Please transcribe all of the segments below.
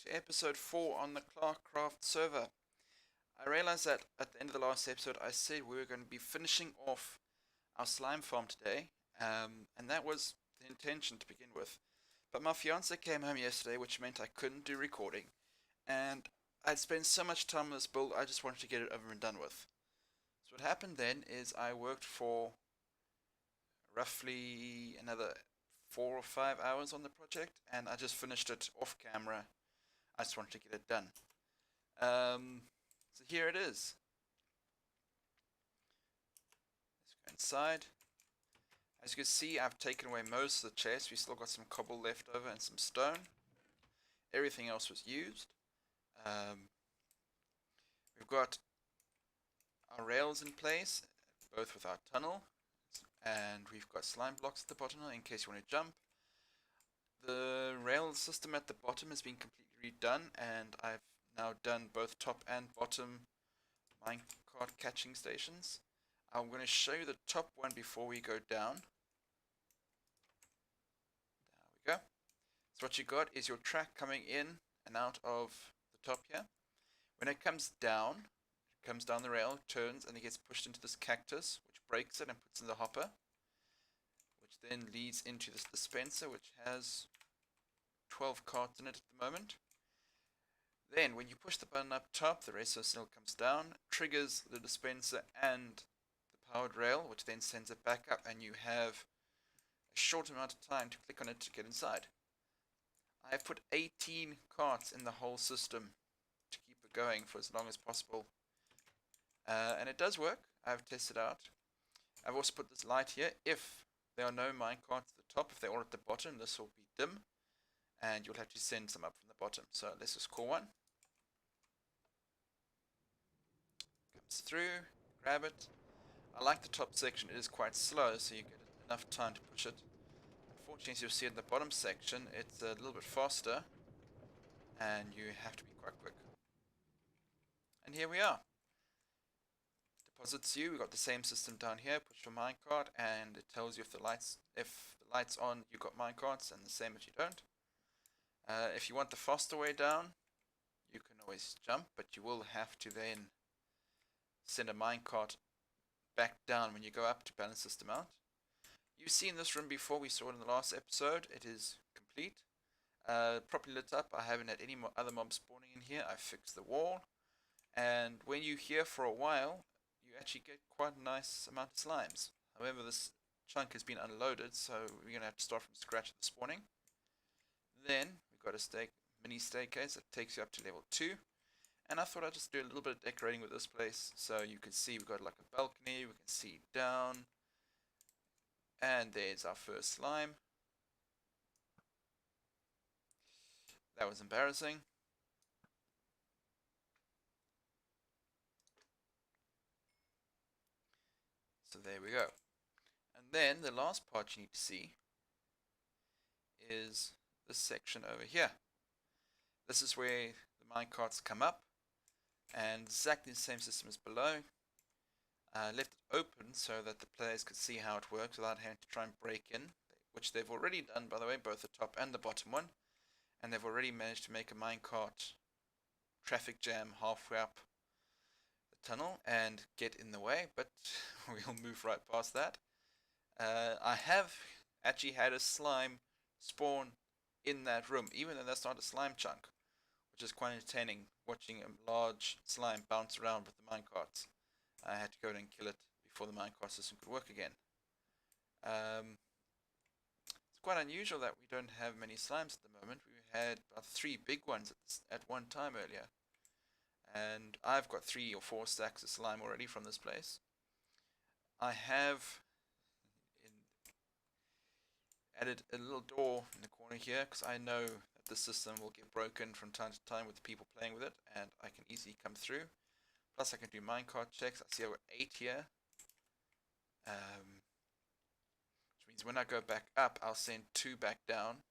to episode 4 on the ClarkeCraft server. I realized that at the end of the last episode I said we were going to be finishing off our slime farm today, and that was the intention to begin with. But my fiance came home yesterday, which meant I couldn't do recording, and I'd spent so much time on this build I just wanted to get it over and done with. So what happened then is I worked for roughly another 4 or 5 hours on the project, and I just finished it off camera. I just wanted to get it done. So here it is. Let's go inside. As you can see, I've taken away most of the chest. We still got some cobble left over and some stone. Everything else was used. We've got our rails in place, both with our tunnel, and we've got slime blocks at the bottom in case you want to jump. The rail system at the bottom has been completely redone, and I've now done both top and bottom minecart catching stations. I'm going to show you the top one before we go down. There we go. So what you got is your track coming in and out of the top here. When it comes down the rail, turns, and it gets pushed into this cactus, which breaks it and puts in the hopper, which then leads into this dispenser, which has 12 carts in it at the moment. Then, when you push the button up top, the rest of the signal comes down, triggers the dispenser and the powered rail, which then sends it back up, and you have a short amount of time to click on it to get inside. I have put 18 carts in the whole system to keep it going for as long as possible. And it does work. I've tested out. I've also put this light here. If there are no minecarts at the top, if they're all at the bottom, this will be dim, and you'll have to send some up from the bottom. So let's just call one. Comes through, grab it. I like the top section. It is quite slow, so you get enough time to push it. Unfortunately, as you'll see in the bottom section, it's a little bit faster, and you have to be quite quick. And here we are. Deposits you. We've got the same system down here. Push your minecart, and it tells you if the lights on, you've got minecarts, and the same if you don't. If you want the faster way down, you can always jump, but you will have to then send a minecart back down when you go up to balance the system out. You've seen this room before. We saw it in the last episode. It is complete. Properly lit up. I haven't had any other mobs spawning in here. I've fixed the wall. And when you're here for a while, you actually get quite a nice amount of slimes. However, this chunk has been unloaded, so we're going to have to start from scratch at the spawning. Then we've got a mini staircase that takes you up to level 2. And I thought I'd just do a little bit of decorating with this place. So you can see we've got like a balcony, we can see down. And there's our first slime. That was embarrassing. So there we go. And then the last part you need to see is this section over here. This is where the minecarts come up, and exactly the same system as below. Left it open so that the players could see how it works without having to try and break in, which they've already done, by the way, both the top and the bottom one. And they've already managed to make a minecart traffic jam halfway up the tunnel and get in the way, but we'll move right past that. I have actually had a slime spawn in that room, even though that's not a slime chunk, which is quite entertaining, watching a large slime bounce around with the minecarts. I had to go in and kill it before the minecart system could work again. It's quite unusual that we don't have many slimes at the moment. We had about 3 big ones at one time earlier. And I've got 3 or 4 stacks of slime already from this place. I have added a little door in the corner here because I know that the system will get broken from time to time with people playing with it, and I can easily come through. Plus I can do minecart checks. I see I've got 8 here. Which means when I go back up, I'll send 2 back down.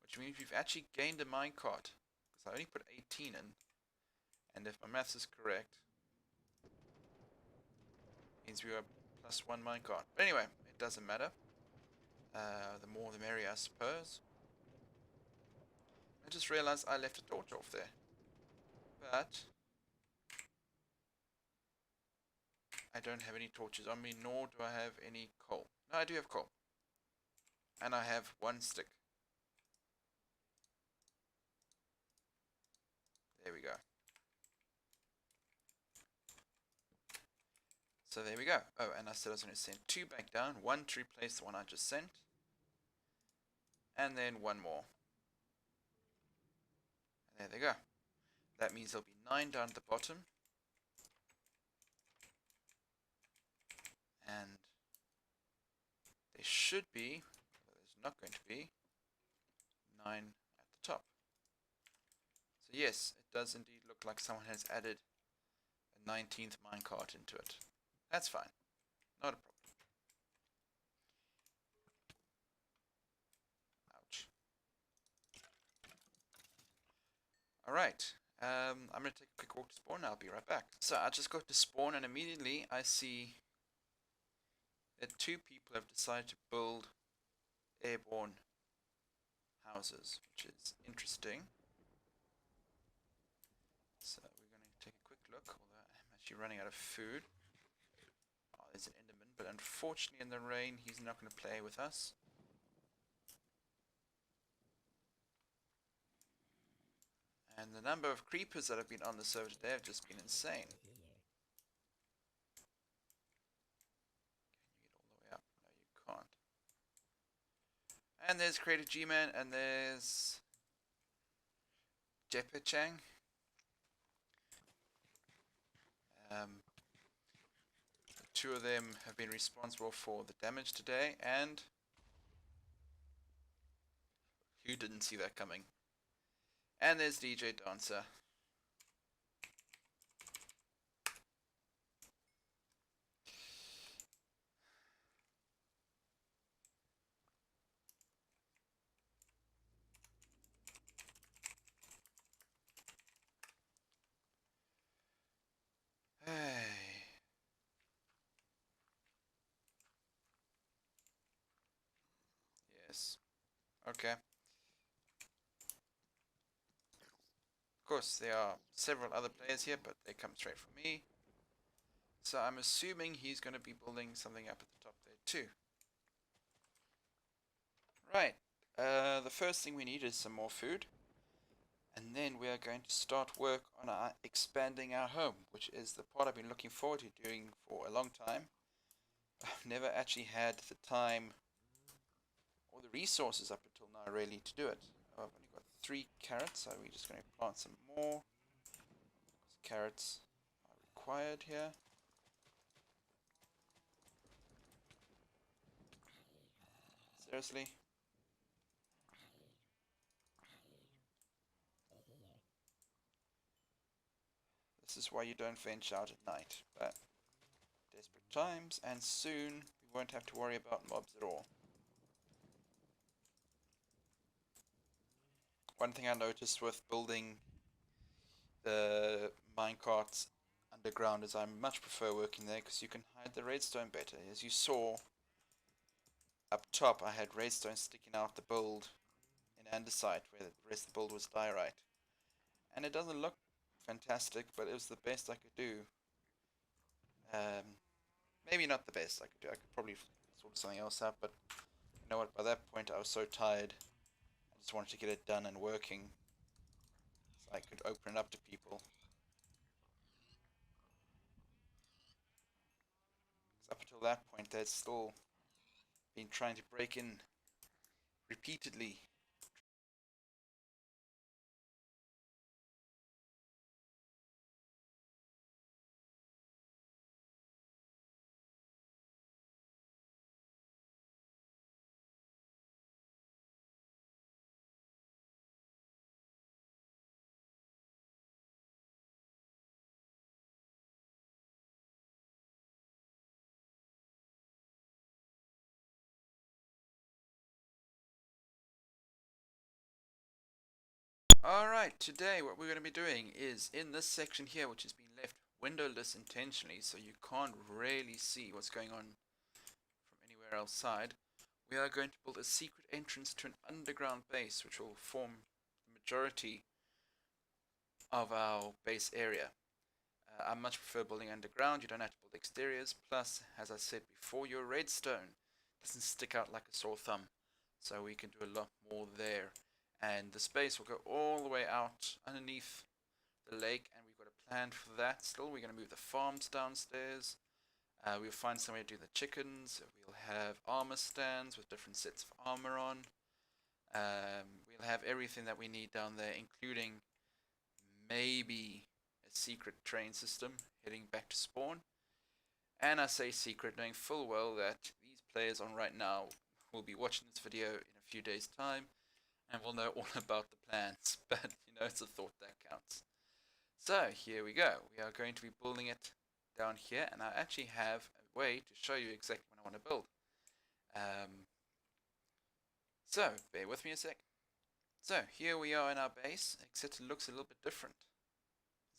Which means we've actually gained a minecart, because I only put 18 in. And if my maths is correct, means we are plus 1 minecart. But anyway, it doesn't matter. The more the merrier, I suppose. just realized I left a torch off there. But I don't have any torches on me, nor do I have any coal. No, I do have coal. And I have one stick. There we go. So there we go. Oh, and I said I was going to send 2 back down. 1 to replace the one I just sent. And then 1 more. And there they go. That means there'll be 9 down at the bottom. And there should be, there's not going to be, 9 at the top. So yes, it does indeed look like someone has added a 19th minecart into it. That's fine. Not a problem. Ouch. Alright. I'm going to take a quick walk to spawn. I'll be right back. So I just got to spawn and immediately I see that 2 people have decided to build airborne houses, which is interesting. So we're going to take a quick look, although I'm actually running out of food. Oh, there's an Enderman, but unfortunately in the rain he's not going to play with us. And the number of creepers that have been on the server today have just been insane. Can you get all the way up? No, you can't. And there's Creator G-Man, and there's Jeppe-Chang. The 2 of them have been responsible for the damage today, and who didn't see that coming? And there's DJ Dancer. Hey. Yes. Okay. Of course, there are several other players here, but they come straight from me. So I'm assuming he's going to be building something up at the top there too. Right. The first thing we need is some more food. And then we are going to start work on expanding our home, which is the part I've been looking forward to doing for a long time. I've never actually had the time or the resources up until now really to do it. I've only got 3 carrots, so we're just going to plant some more. Carrots are required here. Seriously? This is why you don't venture out at night, but desperate times, and soon we won't have to worry about mobs at all. One thing I noticed with building the minecarts underground is I much prefer working there because you can hide the redstone better. As you saw up top, I had redstone sticking out the build in andesite where the rest of the build was diorite. And it doesn't look fantastic, but it was the best I could do. Maybe not the best I could do. I could probably sort something else out, but you know what? By that point, I was so tired. I just wanted to get it done and working, so I could open it up to people. Because up until that point, they'd still been trying to break in repeatedly. Alright, today what we're going to be doing is in this section here, which has been left windowless intentionally, so you can't really see what's going on from anywhere outside, we are going to build a secret entrance to an underground base, which will form the majority of our base area. I much prefer building underground. You don't have to build exteriors. Plus, as I said before, your redstone doesn't stick out like a sore thumb. So we can do a lot more there. And the space will go all the way out underneath the lake. And we've got a plan for that still. We're going to move the farms downstairs. We'll find somewhere to do the chickens. We'll have armor stands with different sets of armor on. We'll have everything that we need down there, including maybe a secret train system heading back to spawn. And I say secret, knowing full well that these players on right now will be watching this video in a few days' time and will know all about the plans. But you know, it's a thought that counts. So here we go. We are going to be building it down here, and I actually have a way to show you exactly what I want to build. So bear with me a sec. So here we are in our base, except it looks a little bit different.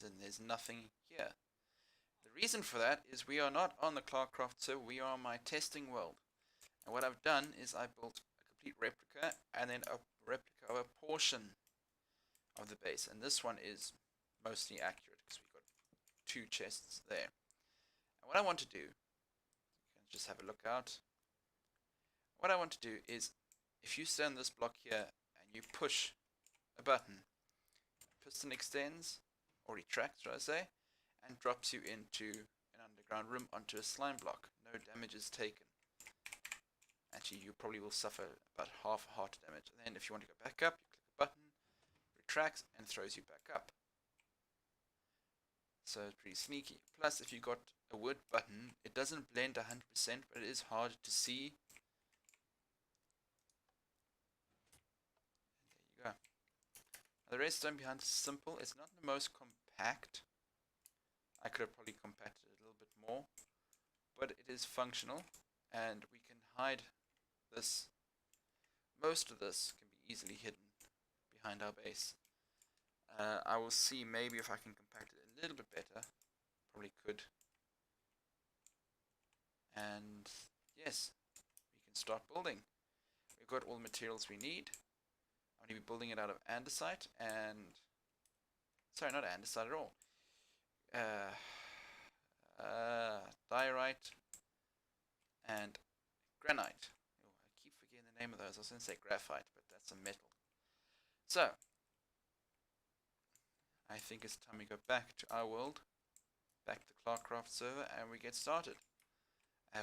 Then there's nothing here. The reason for that is we are not on the ClarkeCraft server, we are on my testing world. And what I've done is I built a complete replica and then a replica of a portion of the base. And this one is mostly accurate because we've got 2 chests there. And what I want to do, you can just have a look out. What I want to do is, if you stand this block here and you push a button, piston extends, or retracts, should I say, and drops you into an underground room onto a slime block. No damage is taken. Actually, you probably will suffer about half heart damage. And then if you want to go back up, you click a button, retracts, and throws you back up. So it's pretty sneaky. Plus, if you've got a wood button, it doesn't blend 100%, but it is hard to see. And there you go. Now, the redstone behind is simple. It's not the most compact. I could have probably compacted it a little bit more, but it is functional, and we can hide this. Most of this can be easily hidden behind our base. I will see maybe if I can compact it a little bit better. Probably could. And yes, we can start building. We've got all the materials we need. I'm going to be building it out of andesite and... Sorry, not andesite at all. Diorite and granite. Oh, I keep forgetting the name of those. I was going to say graphite, but that's a metal. So, I think it's time we go back to our world, back to the ClarkeCraft server, and we get started.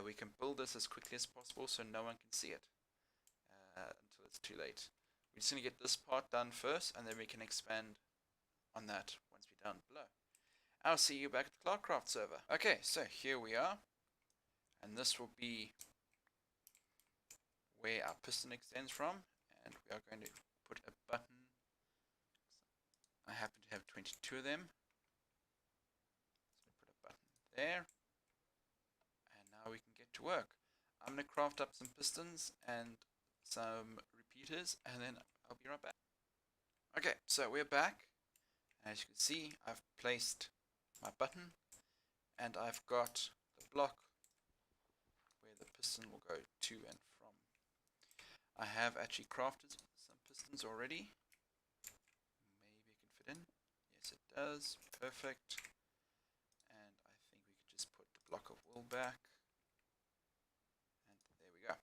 We can build this as quickly as possible so no one can see it until it's too late. We're just going to get this part done first, and then we can expand on that once we're down below. I'll see you back at the ClarkeCraft server. Okay, so here we are, and this will be where our piston extends from, and we are going to put a button. I happen to have 22 of them, so put a button there, and now we can get to work. I'm going to craft up some pistons and some repeaters, and then I'll be right back. Okay, so we're back. As you can see, I've placed my button, and I've got the block where the piston will go to and from. I have actually crafted some pistons already. Maybe it can fit in. Yes, it does. Perfect. And I think we could just put the block of wool back. And there we go.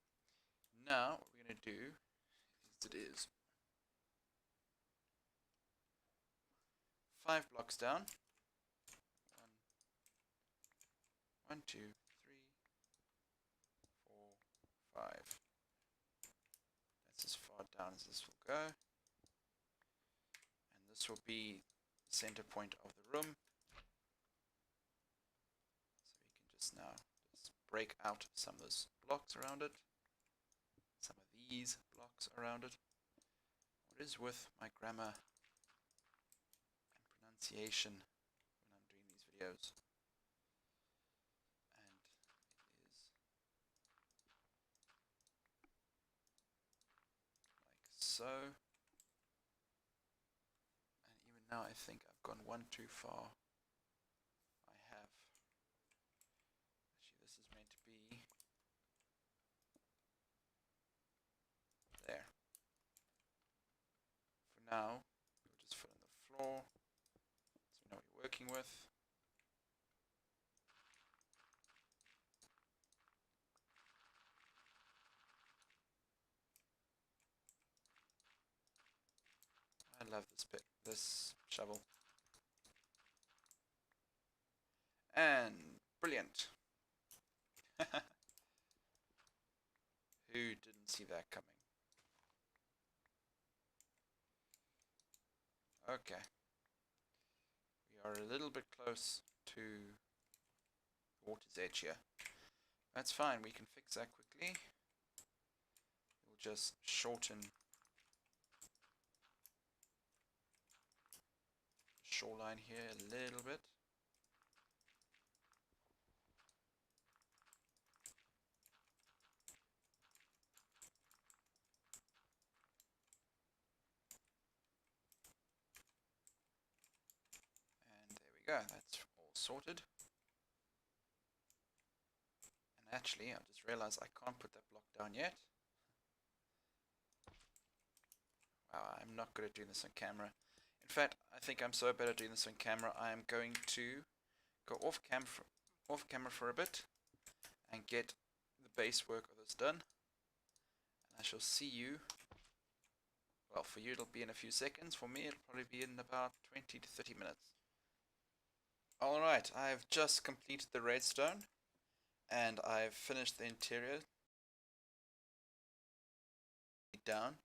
Now, what we're going to do is 5 blocks down. 1, 2, 3, 4, 5. That's as far down as this will go. And this will be the center point of the room. So we can just now break out some of those blocks around it. Some of these blocks around it. What is with my grammar and pronunciation when I'm doing these videos? So, and even now I think I've gone one too far. I have. Actually, this is meant to be there. For now, floor, so we know what you're working with. I love this shovel. And brilliant. Who didn't see that coming? Okay. We are a little bit close to the water's edge here. That's fine, we can fix that quickly. We'll just shorten the shoreline here a little bit. And there we go, that's all sorted. And actually, I just realized I can't put that block down yet. Wow, I'm not good at doing this on camera. In fact, I think I'm so bad at doing this on camera, I am going to go off camera for a bit and get the base work of this done. And I shall see you. Well, for you it'll be in a few seconds. For me it'll probably be in about 20 to 30 minutes. Alright, I've just completed the redstone and I've finished the interior down.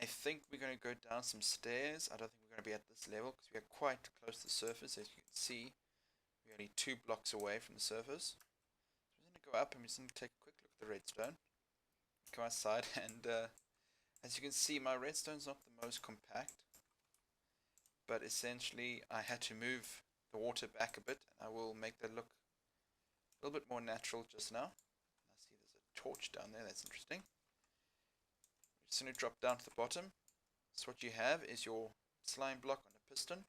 I think we're going to go down some stairs. I don't think we're going to be at this level because we are quite close to the surface. As you can see, we're only 2 blocks away from the surface. So we're going to go up and we're going to take a quick look at the redstone. Go outside and as you can see, my redstone's not the most compact, but essentially I had to move the water back a bit, and I will make that look a little bit more natural just now. I see there's a torch down there, that's interesting. We're just going to drop down to the bottom. So what you have is your slime block on a piston,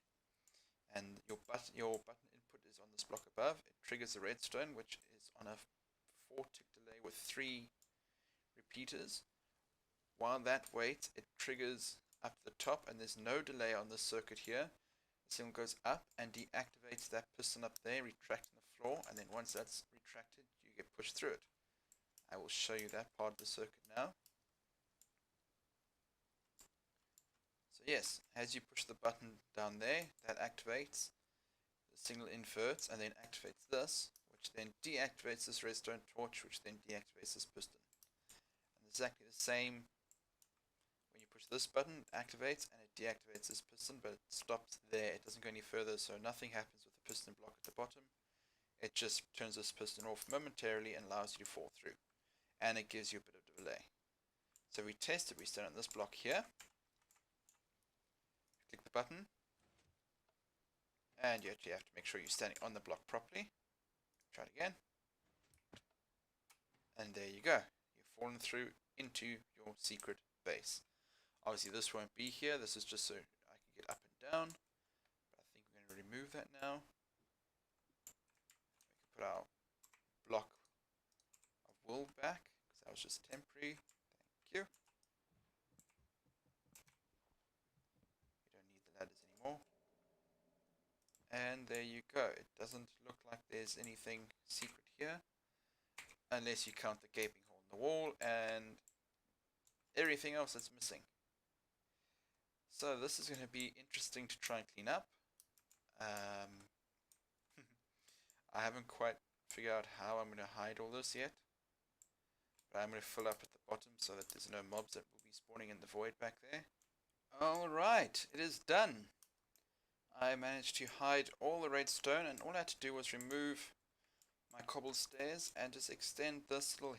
and your button input is on this block above. It triggers the redstone, which is on a 4-tick delay with 3 repeaters. While that waits, it triggers up the top, and there's no delay on this circuit here. The signal goes up and deactivates that piston up there, retracting the floor, and then once that's retracted, you get pushed through it. I will show you that part of the circuit now. So yes, as you push the button down there, that activates, the signal inverts, and then activates this, which then deactivates this redstone torch, which then deactivates this piston. And exactly the same. When you push this button, it activates and it deactivates this piston, but it stops there. It doesn't go any further, so nothing happens with the piston block at the bottom. It just turns this piston off momentarily and allows you to fall through. And it gives you a bit of delay. So we test it. We stand on this block here. Click the button. And you actually have to make sure you're standing on the block properly. Try it again. And there you go. You've fallen through into your secret base. Obviously this won't be here, this is just so I can get up and down, but I think we're going to remove that now. We can put our block of wool back, because that was just temporary. Thank you. We don't need the ladders anymore. And there you go. It doesn't look like there's anything secret here, unless you count the gaping hole in the wall and everything else that's missing. So this is going to be interesting to try and clean up. I haven't quite figured out how I'm going to hide all this yet. But I'm going to fill up at the bottom so that there's no mobs that will be spawning in the void back there. Alright, it is done. I managed to hide all the redstone, and all I had to do was remove my cobble stairs and just extend this little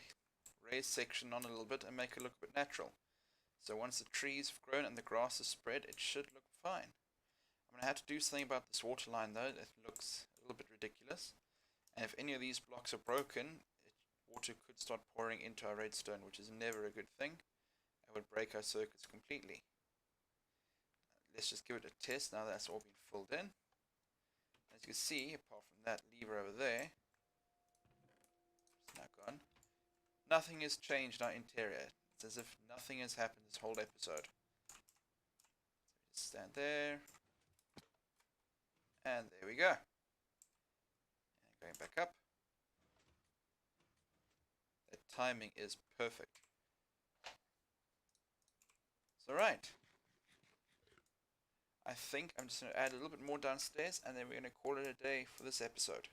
raised section on a little bit and make it look a bit natural. So once the trees have grown and the grass is spread, it should look fine. I'm going to have to do something about this water line though. It looks a little bit ridiculous. And if any of these blocks are broken, water could start pouring into our redstone, which is never a good thing. It would break our circuits completely. Let's just give it a test now that that's all been filled in. As you can see, apart from that lever over there, it's now gone. Nothing has changed in our interior. It's as if nothing has happened this whole episode. So just stand there. And there we go. And going back up. The timing is perfect. So right. I think I'm just going to add a little bit more downstairs, and then we're going to call it a day for this episode.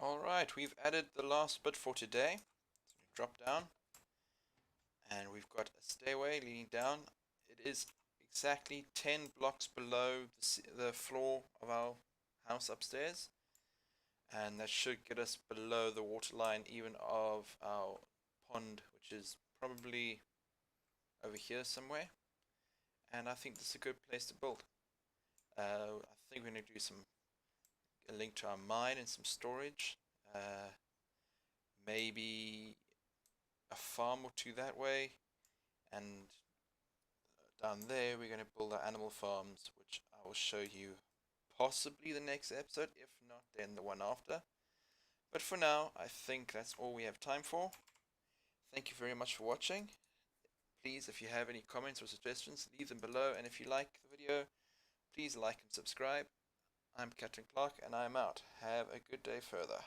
Alright, we've added the last bit for today. So we drop down, and we've got a stairway leading down. It is exactly 10 blocks below the floor of our house upstairs, and that should get us below the water line even of our pond, which is probably over here somewhere. And I think this is a good place to build. I think we're going to do a link to our mine and some storage. Maybe a farm or two that way. And down there we're going to build our animal farms, which I will show you possibly the next episode. If not, then the one after. But for now, I think that's all we have time for. Thank you very much for watching. Please, if you have any comments or suggestions, leave them below. And if you like the video, please like and subscribe. I'm Captain Clark, and I'm out. Have a good day further.